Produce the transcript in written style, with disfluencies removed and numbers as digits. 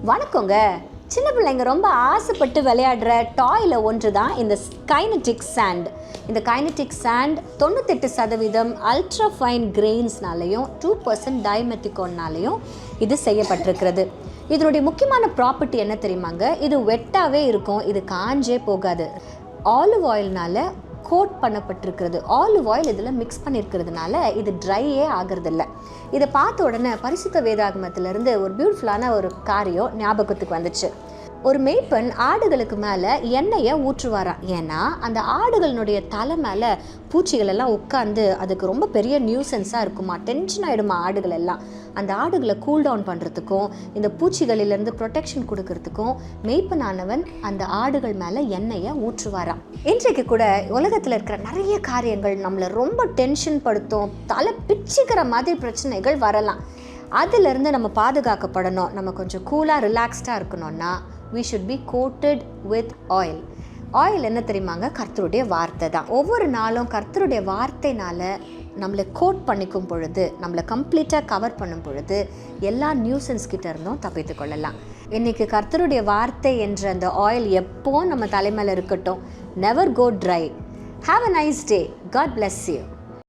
வணக்கங்க. சின்ன பிள்ளைங்க ரொம்ப ஆசைப்பட்டு விளையாடுற டாயில் ஒன்று தான் இந்த கைனடிக் சாண்ட். இந்த கைனடிக் சாண்ட் 98% அல்ட்ரா ஃபைன் கிரெயின்ஸ்னாலையும் 2% டைமெத்திகோன்னாலையும் இது செய்யப்பட்டிருக்கிறது. இதனுடைய முக்கியமான ப்ராப்பர்ட்டி என்ன தெரியுமாங்க? இது வெட்டாகவே இருக்கும், இது காஞ்சே போகாது. ஆலிவ் ஆயில்னால் கோட் பண்ணப்பட்டிருக்கிறது. ஆலிவ் ஆயில் இதில் மிக்ஸ் பண்ணியிருக்கிறதுனால இது ட்ரையே ஆகிறதில்ல. இதை பார்த்த உடனே பரிசுத்த வேதாகமத்திலேருந்து ஒரு பியூட்டிஃபுல்லான ஒரு காரியம் ஞாபகத்துக்கு வந்துச்சு. ஒரு மேய்ப்பன் ஆடுகளுக்கு மேலே எண்ணெயை ஊற்றுவாராம். ஏன்னா அந்த ஆடுகளினுடைய தலை மேலே பூச்சிகள் எல்லாம் உட்காந்து அதுக்கு ரொம்ப பெரிய நியூசன்ஸாக இருக்குமா, டென்ஷன் ஆகிடுமா ஆடுகள் எல்லாம். அந்த ஆடுகளை கூல் டவுன் பண்ணுறதுக்கும் இந்த பூச்சிகளிலேருந்து ப்ரொடெக்ஷன் கொடுக்கறதுக்கும் மேய்ப்பனானவன் அந்த ஆடுகள் மேலே எண்ணெயை ஊற்றுவாராம். இன்றைக்கு கூட உலகத்தில் இருக்கிற நிறைய காரியங்கள் நம்மளை ரொம்ப டென்ஷன் படுத்தும், தலை பிச்சுக்கிற மாதிரி பிரச்சனைகள் வரலாம். அதிலிருந்து நம்ம பாதுகாக்கப்படணும், நம்ம கொஞ்சம் கூலாக ரிலாக்ஸ்டாக இருக்கணும்னா we should be coated with oil. Oil என்ன தெரியுமாங்க? கர்த்தருடைய வார்த்தை தான். ஒவ்வொரு நாளும் கர்த்தருடைய வார்த்தைனால நம்மளை கோட் பண்ணிக்கும் பொழுது, நம்மளை கம்ப்ளீட்டாக கவர் பண்ணும் பொழுது எல்லா நியூசன்ஸ் கிட்ட இருந்தும் தப்பித்து கொள்ளலாம். இன்றைக்கி கர்த்தருடைய வார்த்தை என்ற அந்த ஆயில் எப்போ நம்ம தலைமையில் இருக்கட்டும். Never go dry. Have a nice day. God bless you.